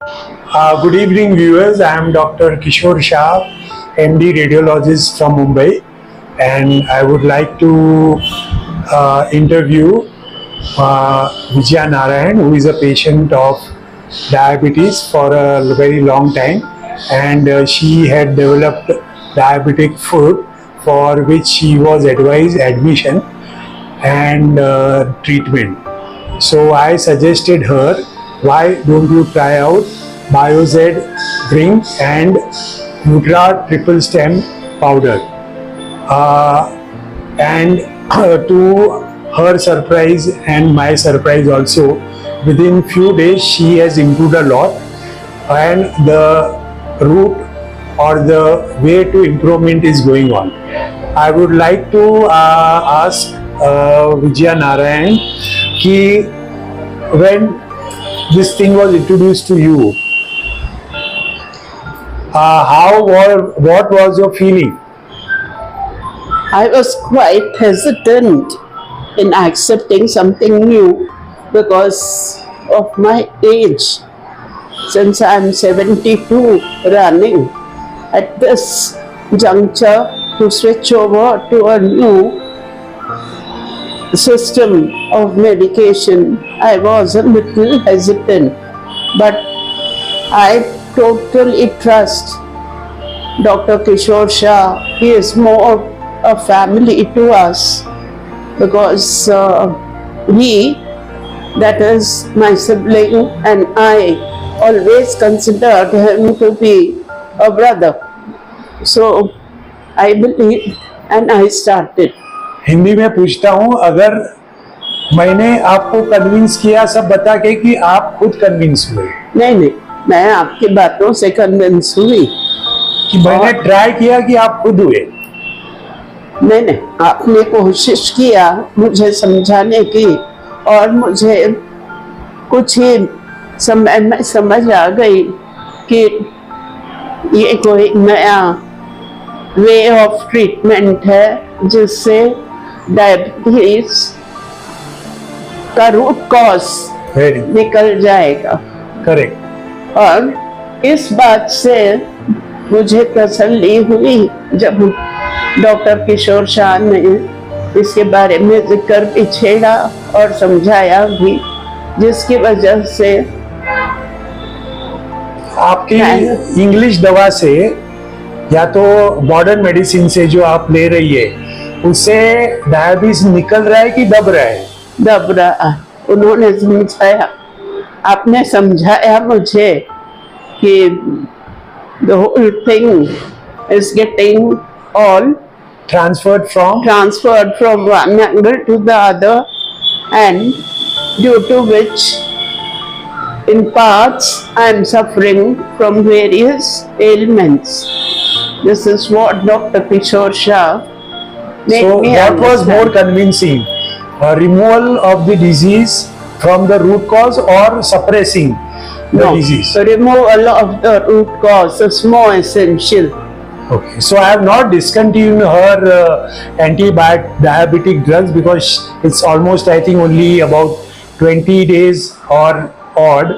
Good evening, viewers. I am Dr. Kishore Shah, MD radiologist from Mumbai, and I would like to interview Vijaya Narayan, who is a patient of diabetes for a very long time, and she had developed diabetic foot, for which she was advised admission and treatment. So I suggested her, why don't you try out BioZ drink and Nutra triple stem powder. And to her surprise and my surprise also, within few days she has improved a lot, and the route or the way to improvement is going on. I would like to ask Vijaya Narayan ki when this thing was introduced to you, what was your feeling? I was quite hesitant in accepting something new because of my age. Since I'm 72 running, at this juncture to switch over to a new system of medication, I was a little hesitant. But I totally trust Dr. Kishore Shah. He is more a family to us because he, that is my sibling, and I always considered him to be a brother. So I believed and I started. Hindi में पूछता हूँ, अगर मैंने आपको convince किया सब बता के कि आप खुद कन्विंस हुए? नहीं, मैं आपकी बातों से कन्विंस हुई कि मैंने ट्राई किया कि आप खुद हुए? नहीं, आपने कोशिश किया मुझे समझाने की और मुझे कुछ ही समय में समझ आ गई कि ये कोई नया वे ऑफ ट्रीटमेंट है जिससे डायबिटीज का रूट कॉज निकल जाएगा। करेक्ट। और इस बात से मुझे तसल्ली हुई जब डॉक्टर किशोर शाह ने इसके बारे में जिक्र भी छेड़ा और समझाया भी, जिसकी वजह से आपकी इंग्लिश दवा से या तो मॉडर्न मेडिसिन से जो आप ले रही है उससे डायबिटीज निकल रहा है कि दब रहा है? दब रहा। उन्होंने समझाया, आपने समझाया मुझे कि the whole thing is getting all transferred from one angle to the other, and due to which in parts I am suffering from various ailments. This is what Dr. Kishore Shah made so me what understand. was more convincing, removal of the disease from the root cause or suppressing the disease? The removal of the root cause is more essential. Okay, so I have not discontinued her anti-diabetic drugs because it's almost, I think, only about 20 days or odd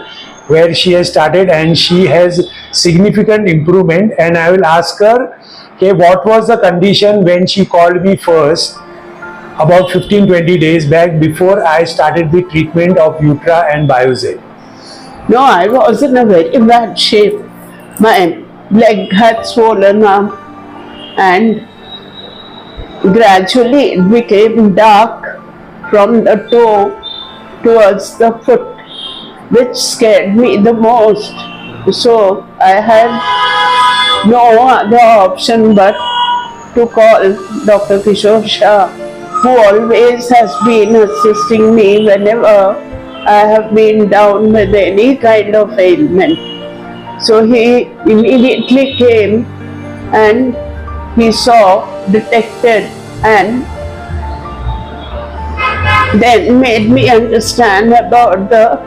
where she has started, and she has significant improvement. And I will ask her, okay, what was the condition when she called me first about 15-20 days back before I started the treatment of Utra and BioZ? No, I was in a very bad shape. My leg had swollen up and gradually it became dark from the toe towards the foot, which scared me the most. So I had no other option but to call Dr. Kishore Shah, who always has been assisting me whenever I have been down with any kind of ailment. So he immediately came and he saw, detected, and then made me understand about the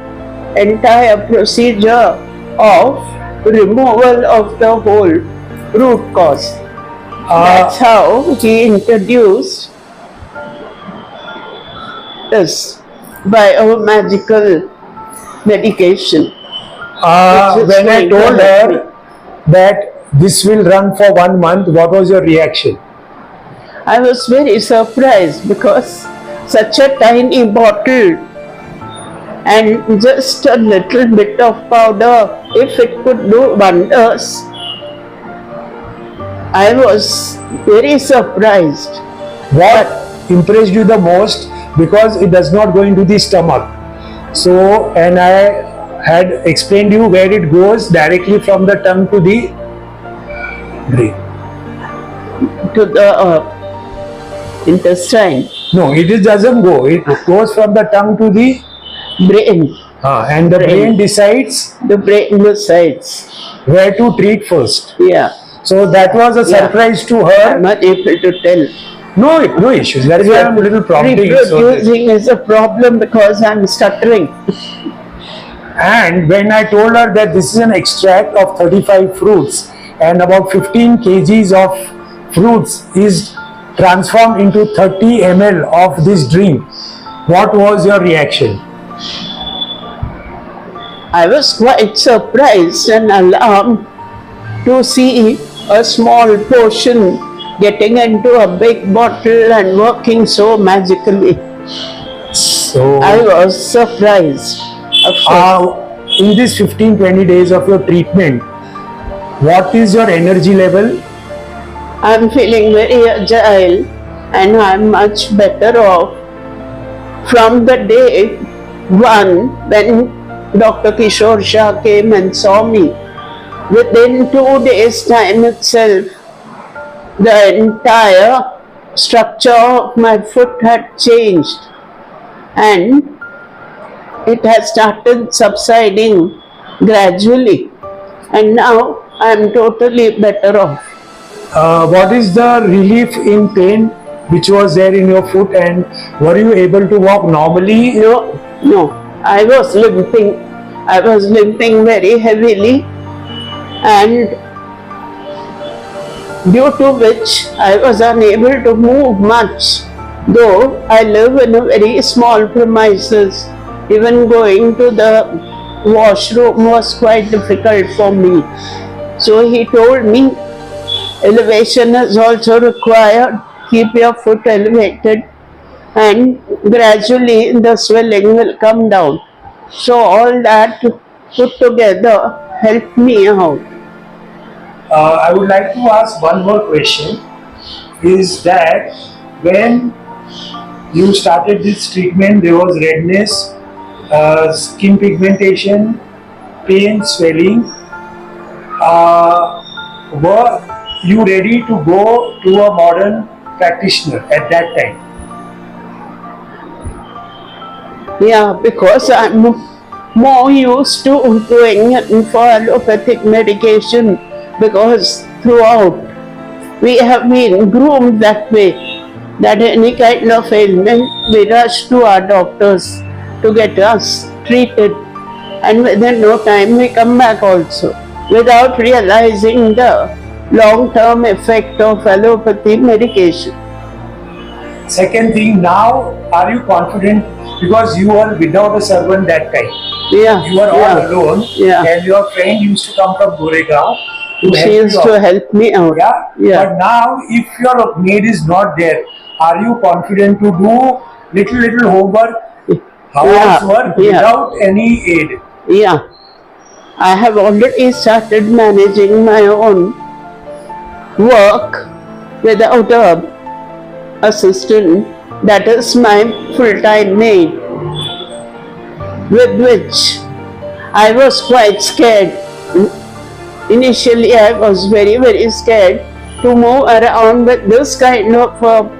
entire procedure of removal of the whole root cause. That's how he introduced this biological medication. Which is When I going to told help me. her that this will run for 1 month, what was your reaction? I was very surprised because such a tiny bottle and just a little bit of powder, if it could do wonders, I was very surprised. What impressed you the most? Because it does not go into the stomach. So, and I had explained you where it goes directly from the tongue to the brain. To the intestine, No, doesn't go. It goes from the tongue to the brain, and the brain decides the brain decides. where to treat first. Yeah, So that was a surprise to her. I'm not able to tell. No issues. That is why I'm a little prompting. So Reproducing is a problem because I'm stuttering. and when I told her that this is an extract of 35 fruits and about 15 kgs of fruits is transformed into 30 ml of this drink, what was your reaction? I was quite surprised and alarmed to see a small portion getting into a big bottle and working so magically. So I was surprised. Of course. in this 15-20 days of your treatment, what is your energy level? I'm feeling very agile and I'm much better off from the day one when Dr. Kishore Shah came and saw me. Within 2 days' time itself, the entire structure of my foot had changed and it has started subsiding gradually, and now I am totally better off. What is the relief in pain which was there in your foot, and were you able to walk normally? No, I was limping. I was limping very heavily, and due to which I was unable to move much. Though I live in a very small premises, even going to the washroom was quite difficult for me. So he told me, elevation is also required, keep your foot elevated and gradually the swelling will come down. So all that put together helped me out. I would like to ask one more question, is that when you started this treatment, there was redness, skin pigmentation, pain, swelling. Were you ready to go to a modern practitioner at that time? Yeah, because I'm more used to going in for allopathic medication, because throughout we have been groomed that way, that any kind of ailment we rush to our doctors to get us treated, and within no time we come back also without realizing the long-term effect of allopathy medication. Second thing, now are you confident, because you were without a servant that time? Yeah, You were all alone, Yeah. and your friend used to come from Goregaon to She help you used out. to help me out. Yeah. But now, if your maid is not there, are you confident to do little homework, housework without any aid? Yeah, I have already started managing my own work without a assistant, that is my full-time maid, with which I was quite scared. Initially I was very scared to move around with this kind of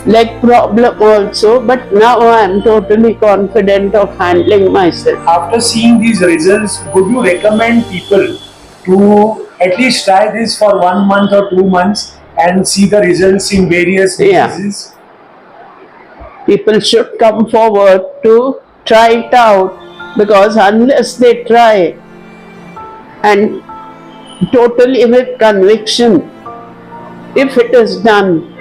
leg problem also, but now I am totally confident of handling myself. After seeing these results, would you recommend people to at least try this for 1 month or 2 months and see the results in various diseases? People should come forward to try it out, because unless they try and totally with conviction, if it is done,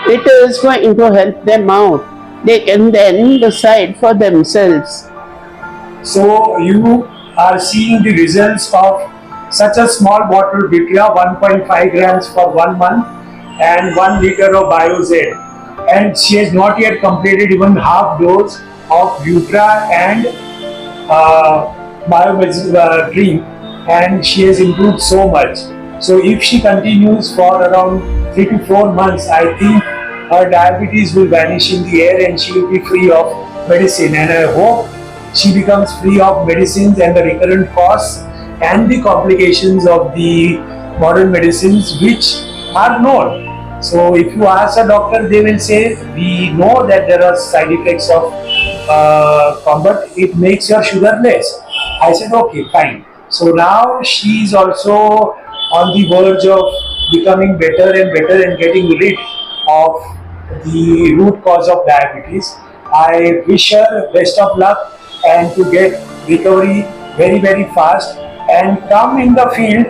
it is going to help them out. They can then decide for themselves. So you are seeing the results of such a small bottle Vitria, 1.5 grams for 1 month, and 1 liter of BioZ. And she has not yet completed even half dose of Vutra and drink, and she has improved so much. So if she continues for around 3 to 4 months, I think her diabetes will vanish in the air and she will be free of medicine. And I hope she becomes free of medicines and the recurrent costs and the complications of the modern medicines which are known. So if you ask a doctor, they will say, we know that there are side effects of but it makes your sugar less. I said, okay, fine. So now she is also on the verge of becoming better and better and getting rid of the root cause of diabetes. I wish her best of luck and to get recovery very, very fast and come in the field,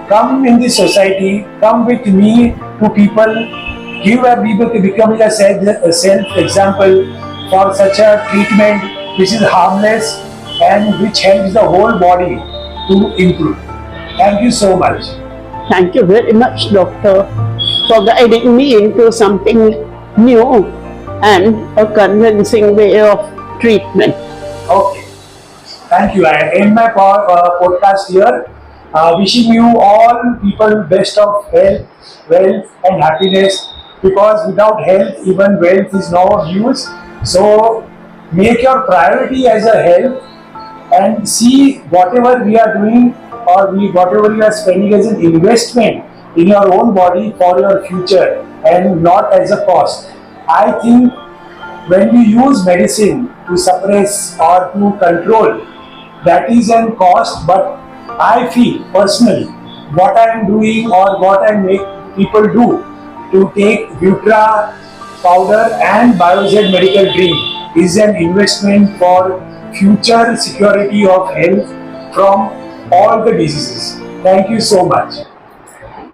come in the society, come with me to people, becoming a self example for such a treatment which is harmless and which helps the whole body to improve. Thank you so much. Thank you very much, doctor, for guiding me into something new and a convincing way of treatment. Okay. Thank you. I end my podcast here. Wishing you all people best of health, wealth, and happiness. Because without health, even wealth is no use. So make your priority as a health and see whatever we are doing or whatever you are spending as an investment in your own body for your future and not as a cost. I think when we use medicine to suppress or to control, that is a cost, but I feel personally what I am doing or what I make people do to take Vutra powder and BioZ medical drink is an investment for future security of health from all the diseases. Thank you so much.